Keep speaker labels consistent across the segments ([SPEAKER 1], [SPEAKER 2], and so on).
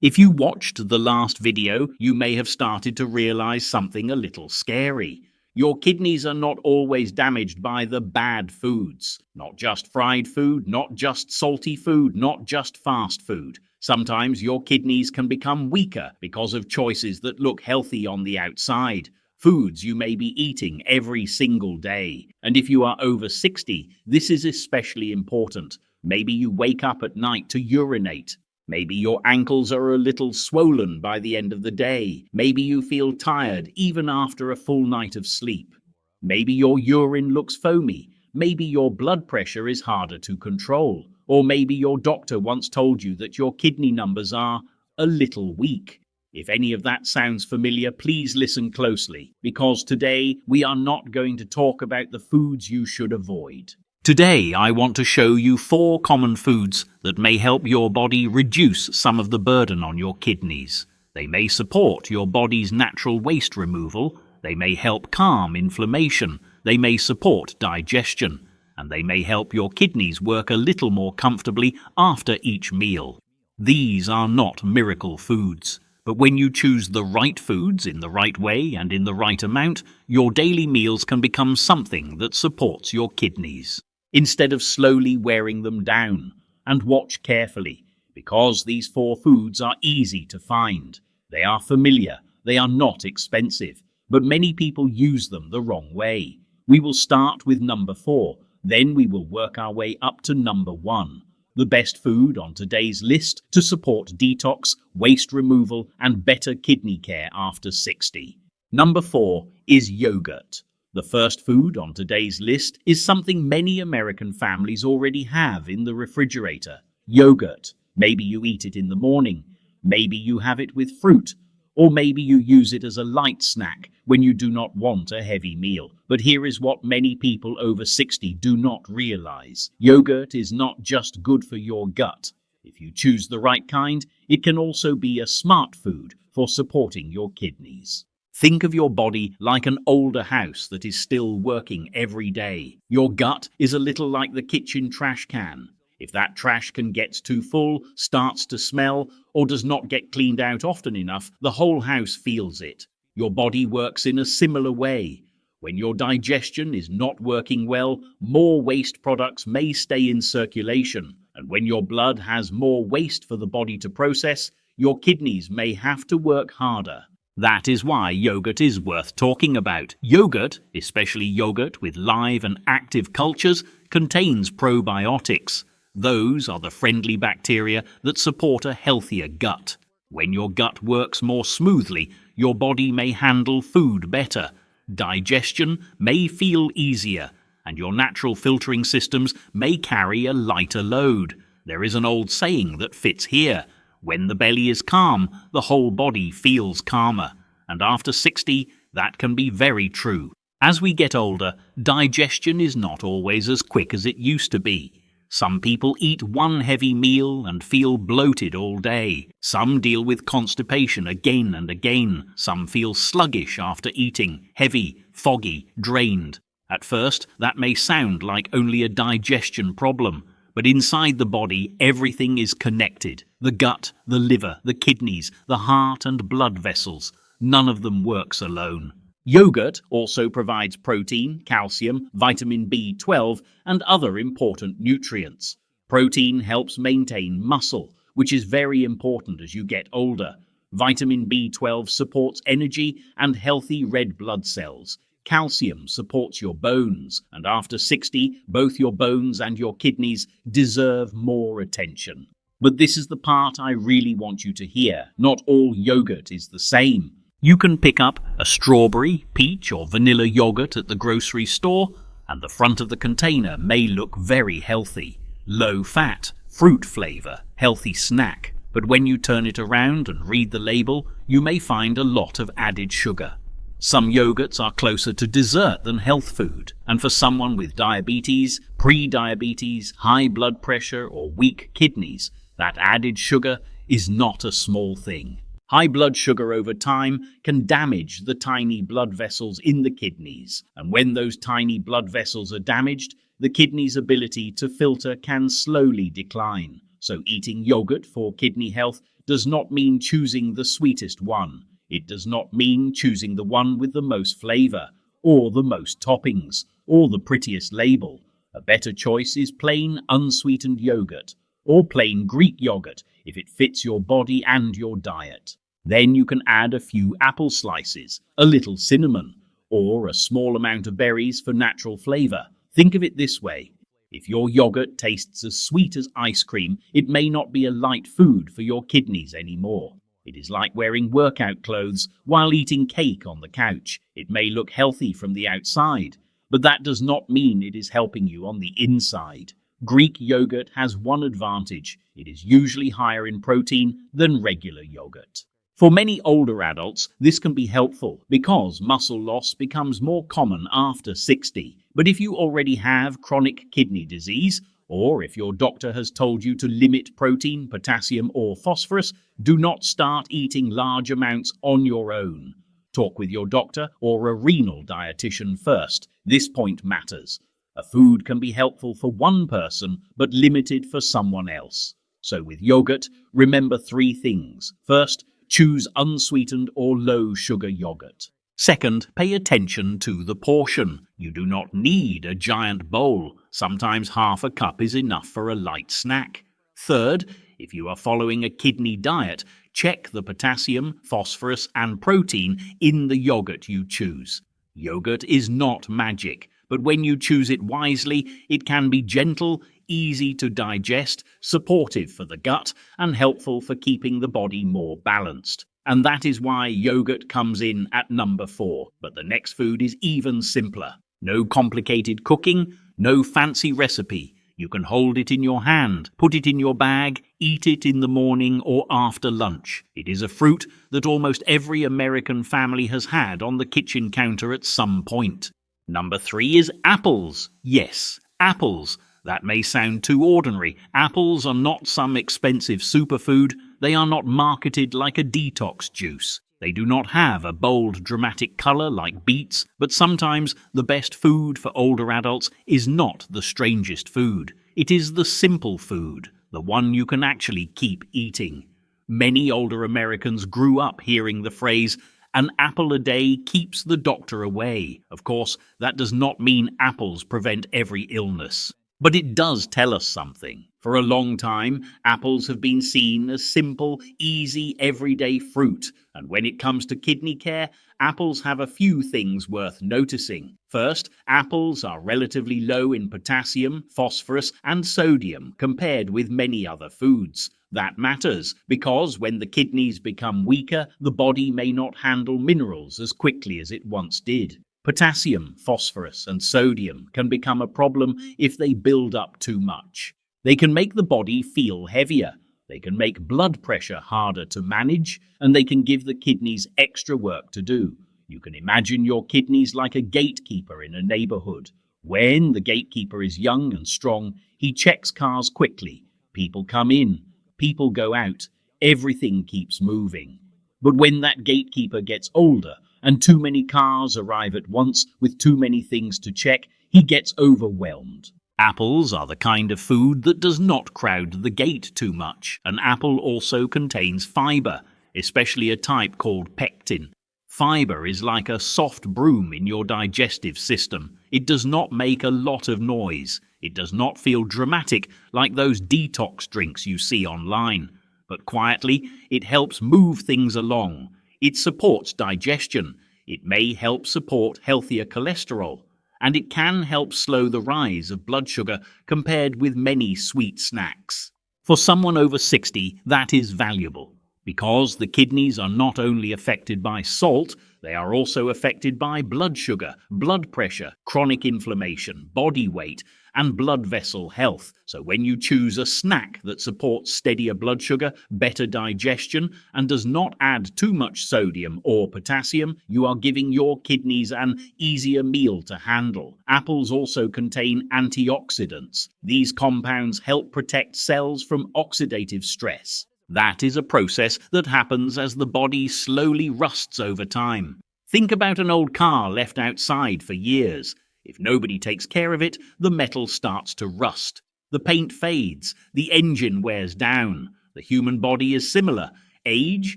[SPEAKER 1] If you watched the last video, you may have started to realize something a little scary. Your kidneys are not always damaged by the bad foods. Not just fried food, not just salty food, not just fast food. Sometimes your kidneys can become weaker because of choices that look healthy on the outside. Foods you may be eating every single day. And if you are over 60, this is especially important. Maybe you wake up at night to urinate. Maybe your ankles are a little swollen by the end of the day. Maybe you feel tired even after a full night of sleep. Maybe your urine looks foamy. Maybe your blood pressure is harder to control. Or maybe your doctor once told you that your kidney numbers are a little weak. If any of that sounds familiar, please listen closely, because today we are not going to talk about the foods you should avoid. Today, I want to show you 4 common foods that may help your body reduce some of the burden on your kidneys. They may support your body's natural waste removal, they may help calm inflammation, they may support digestion, and they may help your kidneys work a little more comfortably after each meal. These are not miracle foods, but when you choose the right foods in the right way and in the right amount, your daily meals can become something that supports your kidneys, instead of slowly wearing them down. And watch carefully, because these 4 foods are easy to find. They are familiar, they are not expensive, but many people use them the wrong way. We will start with number 4, then we will work our way up to number 1. The best food on today's list to support detox, waste removal, and better kidney care after 60. Number 4 is yogurt. The first food on today's list is something many American families already have in the refrigerator. Yogurt. Maybe you eat it in the morning. Maybe you have it with fruit. Or maybe you use it as a light snack when you do not want a heavy meal. But here is what many people over 60 do not realize. Yogurt is not just good for your gut. If you choose the right kind, it can also be a smart food for supporting your kidneys. Think of your body like an older house that is still working every day. Your gut is a little like the kitchen trash can. If that trash can get too full, starts to smell, or does not get cleaned out often enough, the whole house feels it. Your body works in a similar way. When your digestion is not working well, more waste products may stay in circulation. And when your blood has more waste for the body to process, your kidneys may have to work harder. That is why yogurt is worth talking about. Yogurt, especially yogurt with live and active cultures, contains probiotics. Those are the friendly bacteria that support a healthier gut. When your gut works more smoothly, your body may handle food better. Digestion may feel easier, and your natural filtering systems may carry a lighter load. There is an old saying that fits here. When the belly is calm, the whole body feels calmer. And after 60, that can be very true. As we get older, digestion is not always as quick as it used to be. Some people eat one heavy meal and feel bloated all day. Some deal with constipation again and again. Some feel sluggish after eating, heavy, foggy, drained. At first, that may sound like only a digestion problem. But inside the body, everything is connected. The gut, the liver, the kidneys, the heart and blood vessels. None of them works alone. Yogurt also provides protein, calcium, vitamin B12, and other important nutrients. Protein helps maintain muscle, which is very important as you get older. Vitamin B12 supports energy and healthy red blood cells. Calcium supports your bones, and after 60, both your bones and your kidneys deserve more attention. But this is the part I really want you to hear. Not all yogurt is the same. You can pick up a strawberry, peach, or vanilla yogurt at the grocery store, and the front of the container may look very healthy. Low fat, fruit flavor, healthy snack. But when you turn it around and read the label, you may find a lot of added sugar. Some yogurts are closer to dessert than health food, and for someone with diabetes, pre-diabetes, high blood pressure, or weak kidneys, that added sugar is not a small thing. High blood sugar over time can damage the tiny blood vessels in the kidneys, and when those tiny blood vessels are damaged, the kidney's ability to filter can slowly decline. So eating yogurt for kidney health does not mean choosing the sweetest one. It does not mean choosing the one with the most flavor, or the most toppings, or the prettiest label. A better choice is plain unsweetened yogurt, or plain Greek yogurt if it fits your body and your diet. Then you can add a few apple slices, a little cinnamon, or a small amount of berries for natural flavor. Think of it this way. If your yogurt tastes as sweet as ice cream, it may not be a light food for your kidneys anymore. It is like wearing workout clothes while eating cake on the couch. It may look healthy from the outside, but that does not mean it is helping you on the inside. Greek yogurt has one advantage. It is usually higher in protein than regular yogurt. For many older adults, this can be helpful because muscle loss becomes more common after 60. But if you already have chronic kidney disease, or if your doctor has told you to limit protein, potassium, or phosphorus, do not start eating large amounts on your own. Talk with your doctor or a renal dietitian first. This point matters. A food can be helpful for one person, but limited for someone else. So with yogurt, remember 3 things. First, choose unsweetened or low-sugar yogurt. Second, pay attention to the portion. You do not need a giant bowl. Sometimes half a cup is enough for a light snack. Third, if you are following a kidney diet, check the potassium, phosphorus, and protein in the yogurt you choose. Yogurt is not magic, but when you choose it wisely, it can be gentle, easy to digest, supportive for the gut, and helpful for keeping the body more balanced. And that is why yogurt comes in at number 4. But the next food is even simpler. No complicated cooking, no fancy recipe. You can hold it in your hand, put it in your bag, eat it in the morning or after lunch. It is a fruit that almost every American family has had on the kitchen counter at some point. Number 3 is apples. Yes, apples. That may sound too ordinary. Apples are not some expensive superfood. They are not marketed like a detox juice. They do not have a bold, dramatic color like beets, but sometimes the best food for older adults is not the strangest food. It is the simple food, the one you can actually keep eating. Many older Americans grew up hearing the phrase, "An apple a day keeps the doctor away." Of course, that does not mean apples prevent every illness. But it does tell us something. For a long time, apples have been seen as simple, easy, everyday fruit. And when it comes to kidney care, apples have a few things worth noticing. First, apples are relatively low in potassium, phosphorus, and sodium compared with many other foods. That matters because when the kidneys become weaker, the body may not handle minerals as quickly as it once did. Potassium, phosphorus, and sodium can become a problem if they build up too much. They can make the body feel heavier, they can make blood pressure harder to manage, and they can give the kidneys extra work to do. You can imagine your kidneys like a gatekeeper in a neighborhood. When the gatekeeper is young and strong, he checks cars quickly. People come in, people go out, everything keeps moving. But when that gatekeeper gets older, and too many cars arrive at once with too many things to check, he gets overwhelmed. Apples are the kind of food that does not crowd the gate too much. An apple also contains fiber, especially a type called pectin. Fiber is like a soft broom in your digestive system. It does not make a lot of noise. It does not feel dramatic like those detox drinks you see online. But quietly, it helps move things along. It supports digestion. It may help support healthier cholesterol. And it can help slow the rise of blood sugar compared with many sweet snacks. For someone over 60, that is valuable because the kidneys are not only affected by salt, they are also affected by blood sugar, blood pressure, chronic inflammation, body weight, and blood vessel health. So when you choose a snack that supports steadier blood sugar, better digestion, and does not add too much sodium or potassium, you are giving your kidneys an easier meal to handle. Apples also contain antioxidants. These compounds help protect cells from oxidative stress. That is a process that happens as the body slowly rusts over time. Think about an old car left outside for years. If nobody takes care of it, the metal starts to rust. The paint fades, the engine wears down. The human body is similar. Age,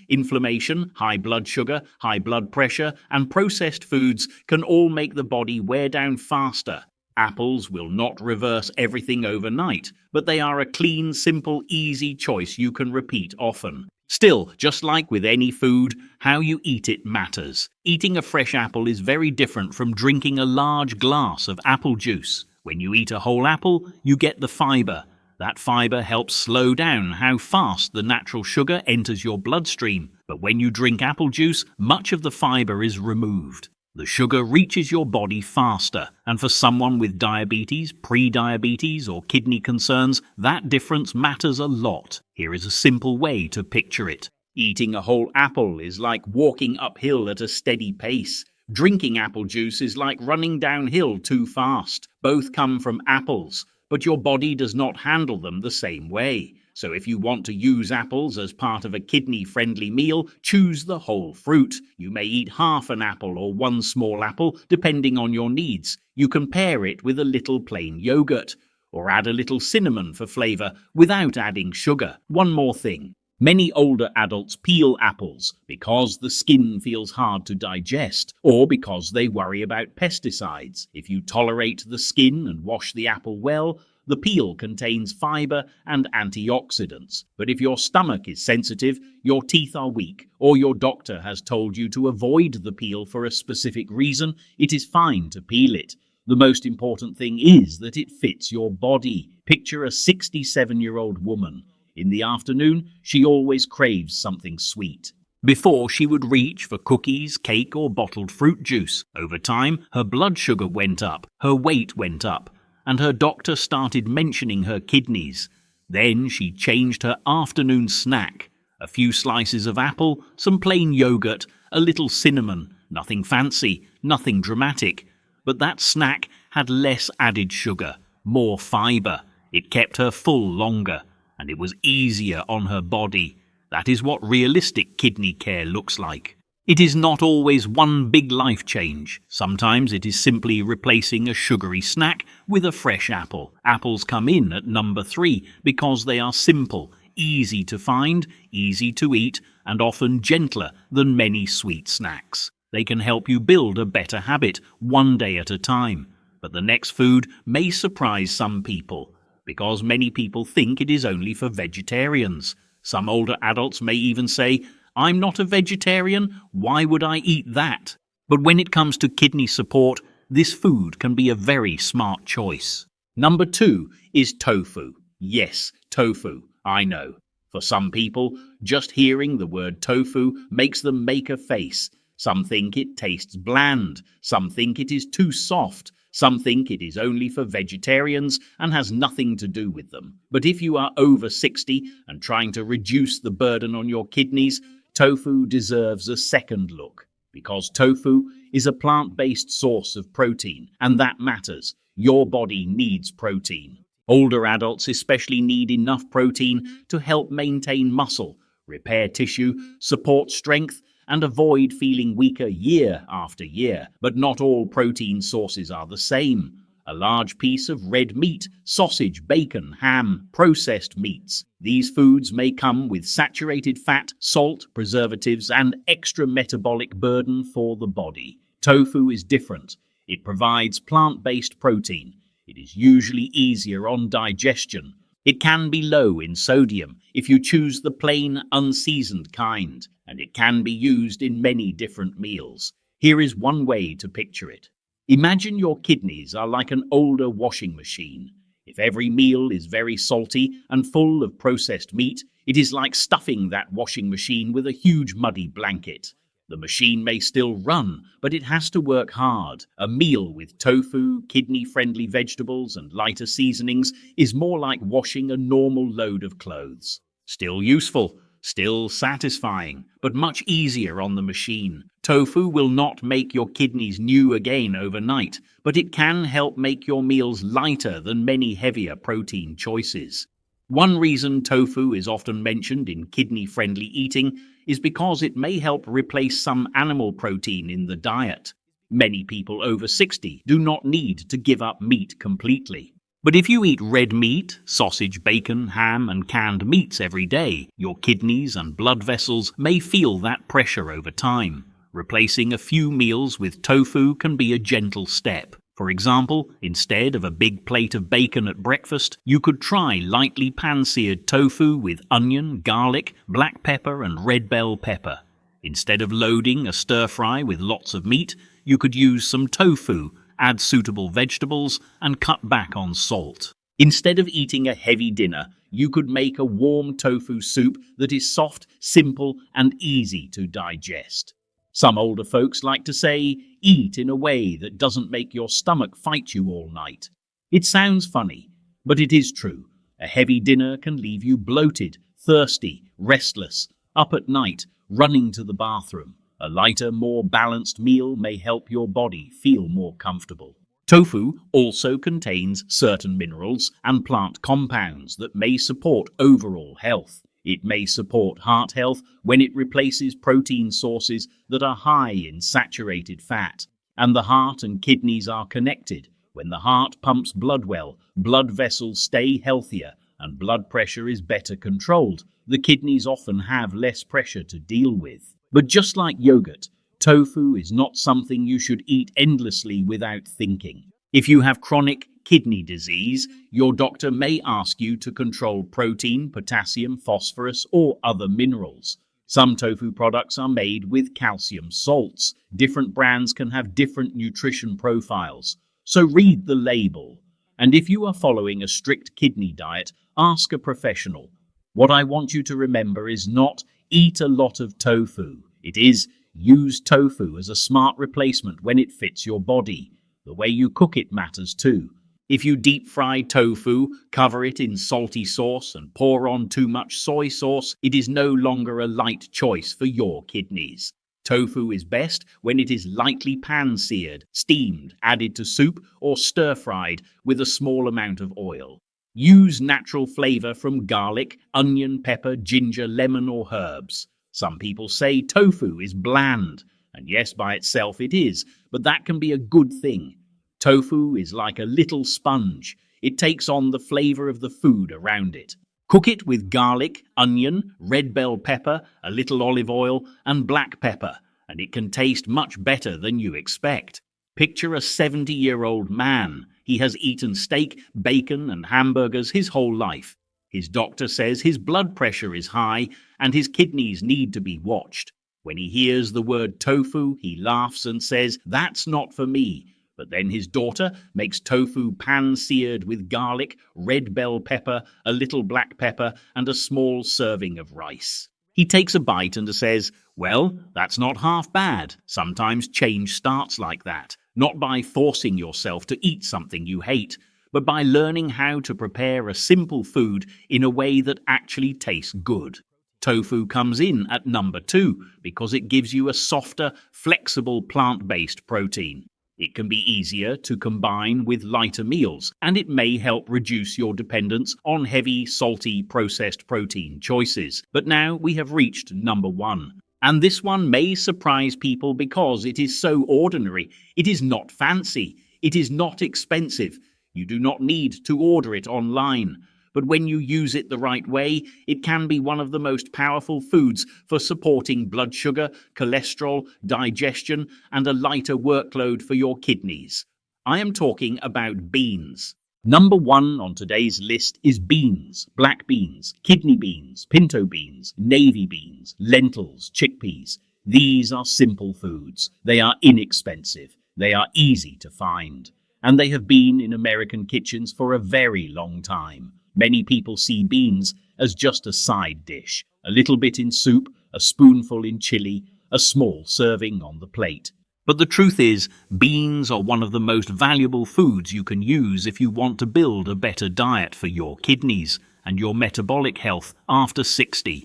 [SPEAKER 1] inflammation, high blood sugar, high blood pressure, and processed foods can all make the body wear down faster. Apples will not reverse everything overnight, but they are a clean, simple, easy choice you can repeat often. Still, just like with any food, how you eat it matters. Eating a fresh apple is very different from drinking a large glass of apple juice. When you eat a whole apple, you get the fiber. That fiber helps slow down how fast the natural sugar enters your bloodstream. But when you drink apple juice, much of the fiber is removed. The sugar reaches your body faster, and for someone with diabetes, pre-diabetes, or kidney concerns, that difference matters a lot. Here is a simple way to picture it. Eating a whole apple is like walking uphill at a steady pace. Drinking apple juice is like running downhill too fast. Both come from apples, but your body does not handle them the same way. So if you want to use apples as part of a kidney-friendly meal, choose the whole fruit. You may eat half an apple or one small apple, depending on your needs. You can pair it with a little plain yogurt, or add a little cinnamon for flavor without adding sugar. One more thing. Many older adults peel apples because the skin feels hard to digest, or because they worry about pesticides. If you tolerate the skin and wash the apple well, the peel contains fiber and antioxidants. But if your stomach is sensitive, your teeth are weak, or your doctor has told you to avoid the peel for a specific reason, it is fine to peel it. The most important thing is that it fits your body. Picture a 67-year-old woman. In the afternoon, she always craves something sweet. Before, she would reach for cookies, cake, or bottled fruit juice. Over time, her blood sugar went up, her weight went up, and her doctor started mentioning her kidneys. Then she changed her afternoon snack. A few slices of apple, some plain yogurt, a little cinnamon. Nothing fancy, nothing dramatic. But that snack had less added sugar, more fiber. It kept her full longer, and it was easier on her body. That is what realistic kidney care looks like. It is not always one big life change. Sometimes it is simply replacing a sugary snack with a fresh apple. Apples come in at number 3 because they are simple, easy to find, easy to eat, and often gentler than many sweet snacks. They can help you build a better habit one day at a time. But the next food may surprise some people, because many people think it is only for vegetarians. Some older adults may even say, "I'm not a vegetarian, why would I eat that?" But when it comes to kidney support, this food can be a very smart choice. Number 2 is tofu. Yes, tofu, I know. For some people, just hearing the word tofu makes them make a face. Some think it tastes bland, some think it is too soft, some think it is only for vegetarians and has nothing to do with them. But if you are over 60 and trying to reduce the burden on your kidneys, tofu deserves a second look, because tofu is a plant-based source of protein, and that matters. Your body needs protein. Older adults especially need enough protein to help maintain muscle, repair tissue, support strength, and avoid feeling weaker year after year. But not all protein sources are the same. A large piece of red meat, sausage, bacon, ham, processed meats. These foods may come with saturated fat, salt, preservatives, and extra metabolic burden for the body. Tofu is different. It provides plant-based protein. It is usually easier on digestion. It can be low in sodium if you choose the plain, unseasoned kind, and it can be used in many different meals. Here is one way to picture it. Imagine your kidneys are like an older washing machine. If every meal is very salty and full of processed meat, it is like stuffing that washing machine with a huge muddy blanket. The machine may still run, but it has to work hard. A meal with tofu, kidney-friendly vegetables, and lighter seasonings is more like washing a normal load of clothes. Still useful, still satisfying, but much easier on the machine. Tofu will not make your kidneys new again overnight, but it can help make your meals lighter than many heavier protein choices. One reason tofu is often mentioned in kidney-friendly eating is because it may help replace some animal protein in the diet. Many people over 60 do not need to give up meat completely. But if you eat red meat, sausage, bacon, ham, and canned meats every day, your kidneys and blood vessels may feel that pressure over time. Replacing a few meals with tofu can be a gentle step. For example, instead of a big plate of bacon at breakfast, you could try lightly pan-seared tofu with onion, garlic, black pepper, and red bell pepper. Instead of loading a stir-fry with lots of meat, you could use some tofu, add suitable vegetables, and cut back on salt. Instead of eating a heavy dinner, you could make a warm tofu soup that is soft, simple, and easy to digest. Some older folks like to say, eat in a way that doesn't make your stomach fight you all night. It sounds funny, but it is true. A heavy dinner can leave you bloated, thirsty, restless, up at night, running to the bathroom. A lighter, more balanced meal may help your body feel more comfortable. Tofu also contains certain minerals and plant compounds that may support overall health. It may support heart health when it replaces protein sources that are high in saturated fat. And the heart and kidneys are connected. When the heart pumps blood well, blood vessels stay healthier and blood pressure is better controlled. The kidneys often have less pressure to deal with. But just like yogurt, tofu is not something you should eat endlessly without thinking. If you have chronic kidney disease, your doctor may ask you to control protein, potassium, phosphorus, or other minerals. Some tofu products are made with calcium salts. Different brands can have different nutrition profiles. So read the label. And if you are following a strict kidney diet, ask a professional. What I want you to remember is not eat a lot of tofu. It is use tofu as a smart replacement when it fits your body. The way you cook it matters too. If you deep fry tofu, cover it in salty sauce and pour on too much soy sauce, it is no longer a light choice for your kidneys. Tofu is best when it is lightly pan-seared, steamed, added to soup, or stir-fried with a small amount of oil. Use natural flavor from garlic, onion, pepper, ginger, lemon, or herbs. Some people say tofu is bland, and yes, by itself it is, but that can be a good thing. Tofu is like a little sponge. It takes on the flavor of the food around it. Cook it with garlic, onion, red bell pepper, a little olive oil, and black pepper, and it can taste much better than you expect. Picture a 70-year-old man. He has eaten steak, bacon, and hamburgers his whole life. His doctor says his blood pressure is high and his kidneys need to be watched. When he hears the word tofu, he laughs and says, "That's not for me." But then his daughter makes tofu pan-seared with garlic, red bell pepper, a little black pepper, and a small serving of rice. He takes a bite and says, "Well, that's not half bad." Sometimes change starts like that, not by forcing yourself to eat something you hate, but by learning how to prepare a simple food in a way that actually tastes good. Tofu comes in at number 2 because it gives you a softer, flexible plant-based protein. It can be easier to combine with lighter meals, and it may help reduce your dependence on heavy, salty, processed protein choices. But now we have reached number 1. And this one may surprise people because it is so ordinary. It is not fancy. It is not expensive. You do not need to order it online. But when you use it the right way, it can be one of the most powerful foods for supporting blood sugar, cholesterol, digestion, and a lighter workload for your kidneys. I am talking about beans. Number 1 on today's list is beans, black beans, kidney beans, pinto beans, navy beans, lentils, chickpeas. These are simple foods. They are inexpensive. They are easy to find. And they have been in American kitchens for a very long time. Many people see beans as just a side dish, a little bit in soup, a spoonful in chili, a small serving on the plate. But the truth is, beans are one of the most valuable foods you can use if you want to build a better diet for your kidneys and your metabolic health after 60.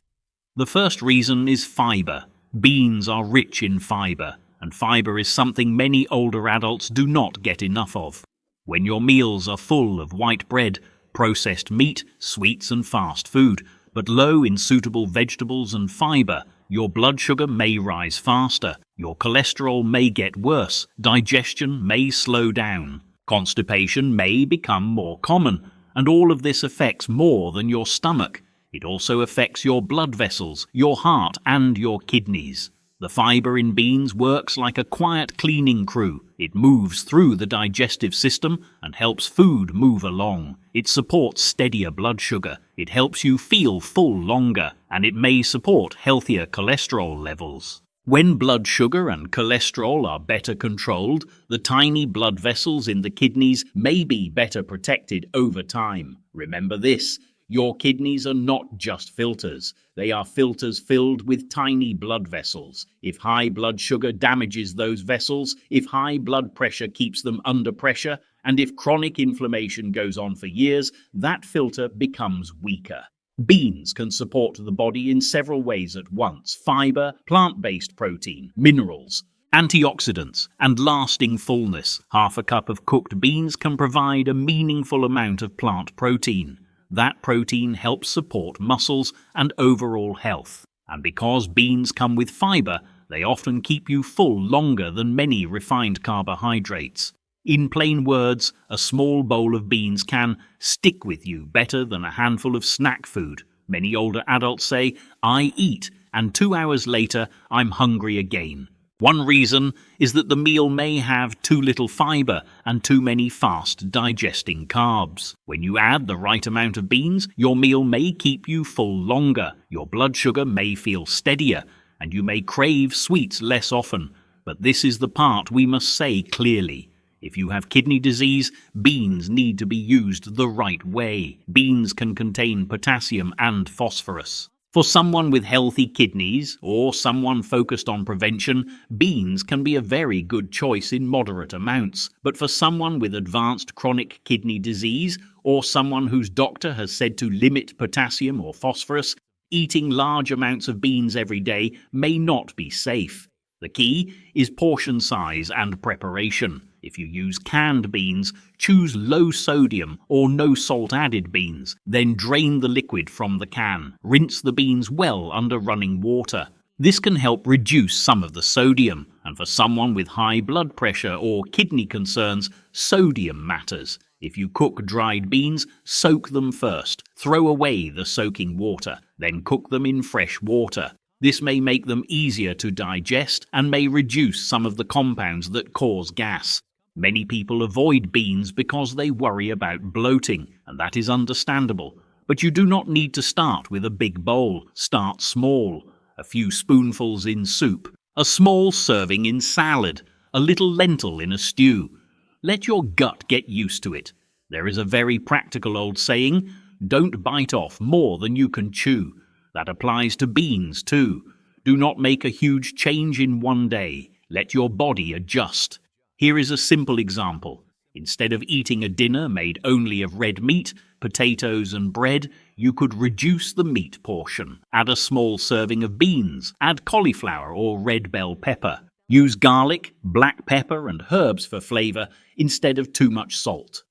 [SPEAKER 1] The first reason is fiber. Beans are rich in fiber, and fiber is something many older adults do not get enough of. When your meals are full of white bread, processed meat, sweets and fast food, but low in suitable vegetables and fiber, your blood sugar may rise faster, your cholesterol may get worse, digestion may slow down, Constipation may become more common, and all of this affects more than your stomach. It also affects your blood vessels, your heart, and your kidneys. The fiber in beans works like a quiet cleaning crew. It moves through the digestive system and helps food move along. It supports steadier blood sugar. It helps you feel full longer, and it may support healthier cholesterol levels. When blood sugar and cholesterol are better controlled, the tiny blood vessels in the kidneys may be better protected over time. Remember this. Your kidneys are not just filters. They are filters filled with tiny blood vessels. If high blood sugar damages those vessels, if high blood pressure keeps them under pressure, and if chronic inflammation goes on for years, that filter becomes weaker. Beans can support the body in several ways at once: fiber, plant-based protein, minerals, antioxidants, and lasting fullness. Half a cup of cooked beans can provide a meaningful amount of plant protein. That protein helps support muscles and overall health. And because beans come with fiber, they often keep you full longer than many refined carbohydrates. In plain words, a small bowl of beans can stick with you better than a handful of snack food. Many older adults say, "I eat, and 2 hours later, I'm hungry again." One reason is that the meal may have too little fiber and too many fast-digesting carbs. When you add the right amount of beans, your meal may keep you full longer, your blood sugar may feel steadier, and you may crave sweets less often. But this is the part we must say clearly. If you have kidney disease, beans need to be used the right way. Beans can contain potassium and phosphorus. For someone with healthy kidneys, or someone focused on prevention, beans can be a very good choice in moderate amounts. But for someone with advanced chronic kidney disease, or someone whose doctor has said to limit potassium or phosphorus, eating large amounts of beans every day may not be safe. The key is portion size and preparation. If you use canned beans, choose low sodium or no salt added beans. Then drain the liquid from the can. Rinse the beans well under running water. This can help reduce some of the sodium, and for someone with high blood pressure or kidney concerns, sodium matters. If you cook dried beans, soak them first. Throw away the soaking water, then cook them in fresh water. This may make them easier to digest and may reduce some of the compounds that cause gas. Many people avoid beans because they worry about bloating, and that is understandable. But you do not need to start with a big bowl. Start small. A few spoonfuls in soup, a small serving in salad, a little lentil in a stew. Let your gut get used to it. There is a very practical old saying, "Don't bite off more than you can chew." That applies to beans too. Do not make a huge change in one day. Let your body adjust. Here is a simple example. Instead of eating a dinner made only of red meat, potatoes and bread, you could reduce the meat portion. Add a small serving of beans. Add cauliflower or red bell pepper. Use garlic, black pepper and herbs for flavor instead of too much salt.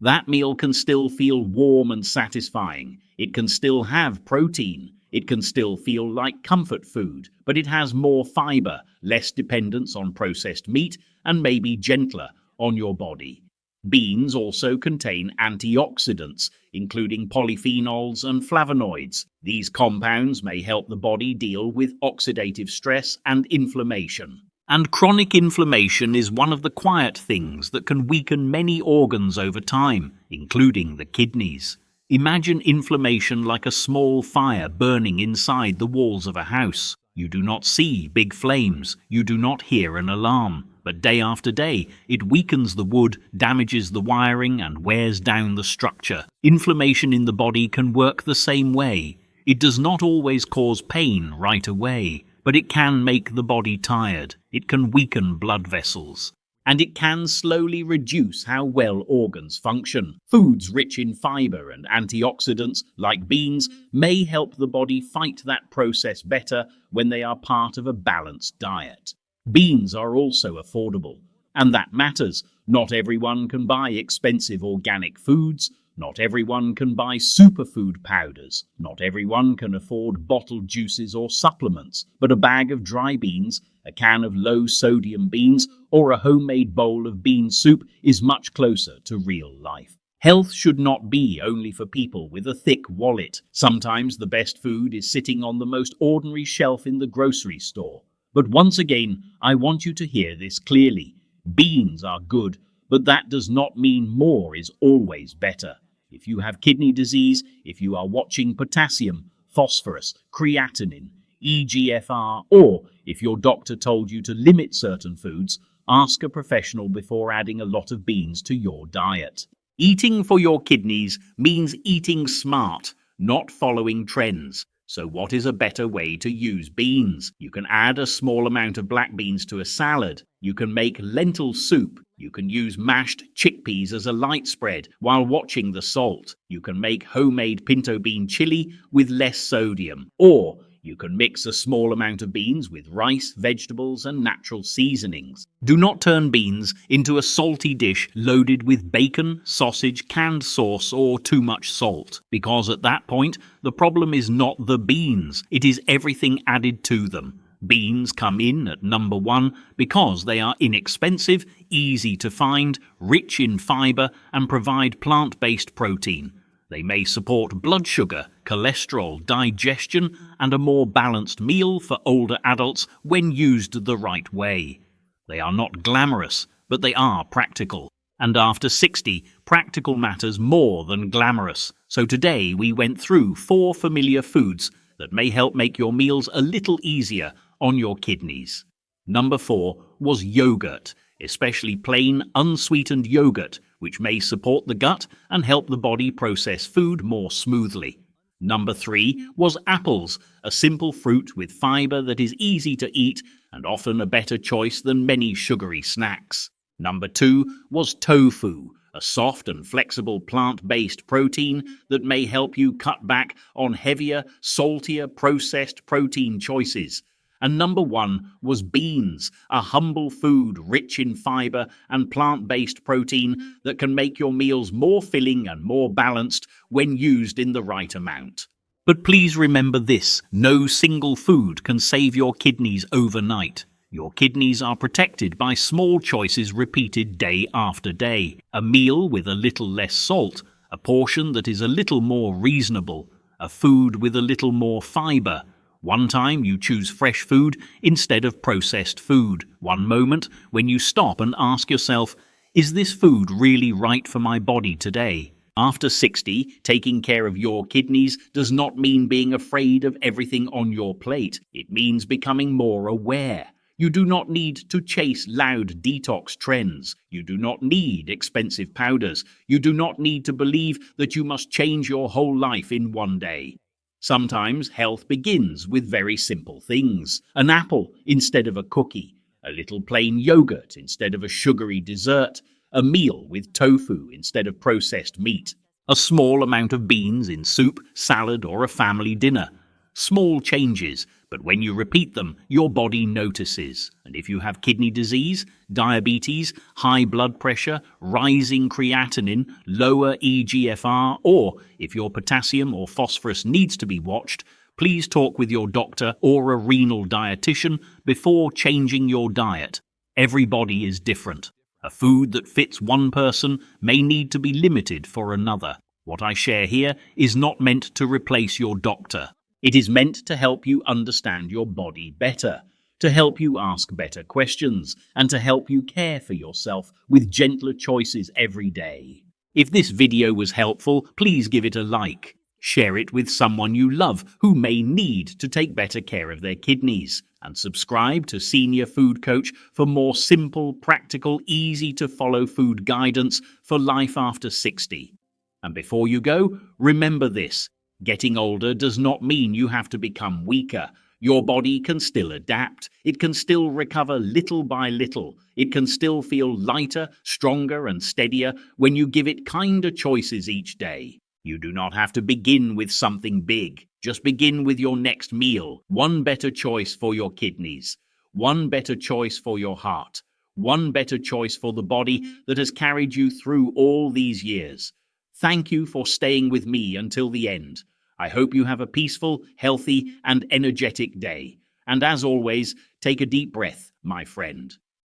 [SPEAKER 1] That meal can still feel warm and satisfying. It can still have protein. It can still feel like comfort food, but it has more fiber, less dependence on processed meat, and may be gentler on your body. Beans also contain antioxidants, including polyphenols and flavonoids. These compounds may help the body deal with oxidative stress and inflammation. And chronic inflammation is one of the quiet things that can weaken many organs over time, including the kidneys. Imagine inflammation like a small fire burning inside the walls of a house. You do not see big flames, you do not hear an alarm, but day after day it weakens the wood, damages the wiring and wears down the structure. Inflammation in the body can work the same way. It does not always cause pain right away, but it can make the body tired. It can weaken blood vessels. And it can slowly reduce how well organs function. Foods rich in fiber and antioxidants, like beans, may help the body fight that process better when they are part of a balanced diet. Beans are also affordable, and that matters. Not everyone can buy expensive organic foods. Not everyone can buy superfood powders. Not everyone can afford bottled juices or supplements, but a bag of dry beans, a can of low-sodium beans, or a homemade bowl of bean soup is much closer to real life. Health should not be only for people with a thick wallet. Sometimes the best food is sitting on the most ordinary shelf in the grocery store. But once again, I want you to hear this clearly. Beans are good, but that does not mean more is always better. If you have kidney disease, if you are watching potassium, phosphorus, creatinine, EGFR, or if your doctor told you to limit certain foods, ask a professional before adding a lot of beans to your diet. Eating for your kidneys means eating smart, not following trends. So what is a better way to use beans? You can add a small amount of black beans to a salad. You can make lentil soup. You can use mashed chickpeas as a light spread while watching the salt. You can make homemade pinto bean chili with less sodium. Or you can mix a small amount of beans with rice, vegetables, and natural seasonings. Do not turn beans into a salty dish loaded with bacon, sausage, canned sauce, or too much salt, because at that point, the problem is not the beans, it is everything added to them. Beans come in at number 1 because they are inexpensive, easy to find, rich in fiber, and provide plant-based protein. They may support blood sugar, cholesterol, digestion, and a more balanced meal for older adults when used the right way. They are not glamorous, but they are practical. And after 60, practical matters more than glamorous. So today we went through 4 familiar foods that may help make your meals a little easier on your kidneys. Number 4 was yogurt, especially plain unsweetened yogurt, which may support the gut and help the body process food more smoothly. Number 3 was apples, a simple fruit with fiber that is easy to eat and often a better choice than many sugary snacks. Number 2 was tofu, a soft and flexible plant-based protein that may help you cut back on heavier, saltier, processed protein choices. And number 1 was beans, a humble food rich in fiber and plant-based protein that can make your meals more filling and more balanced when used in the right amount. But please remember this, no single food can save your kidneys overnight. Your kidneys are protected by small choices repeated day after day. A meal with a little less salt, a portion that is a little more reasonable, a food with a little more fiber. One time you choose fresh food instead of processed food. One moment when you stop and ask yourself, is this food really right for my body today? After 60, taking care of your kidneys does not mean being afraid of everything on your plate. It means becoming more aware. You do not need to chase loud detox trends. You do not need expensive powders. You do not need to believe that you must change your whole life in one day. Sometimes health begins with very simple things. An apple instead of a cookie, a little plain yogurt instead of a sugary dessert, a meal with tofu instead of processed meat, a small amount of beans in soup, salad, or a family dinner. Small changes, but when you repeat them, your body notices. And if you have kidney disease, diabetes, high blood pressure, rising creatinine, lower EGFR, or if your potassium or phosphorus needs to be watched, please talk with your doctor or a renal dietitian before changing your diet. Every body is different. A food that fits one person may need to be limited for another. What I share here is not meant to replace your doctor. It is meant to help you understand your body better, to help you ask better questions, and to help you care for yourself with gentler choices every day. If this video was helpful, please give it a like. Share it with someone you love who may need to take better care of their kidneys. And subscribe to Senior Food Coach for more simple, practical, easy-to-follow food guidance for life after 60. And before you go, remember this. Getting older does not mean you have to become weaker. Your body can still adapt. It can still recover little by little. It can still feel lighter, stronger, and steadier when you give it kinder choices each day. You do not have to begin with something big. Just begin with your next meal. One better choice for your kidneys. One better choice for your heart. One better choice for the body that has carried you through all these years. Thank you for staying with me until the end. I hope you have a peaceful, healthy, and energetic day. And as always, take a deep breath, my friend.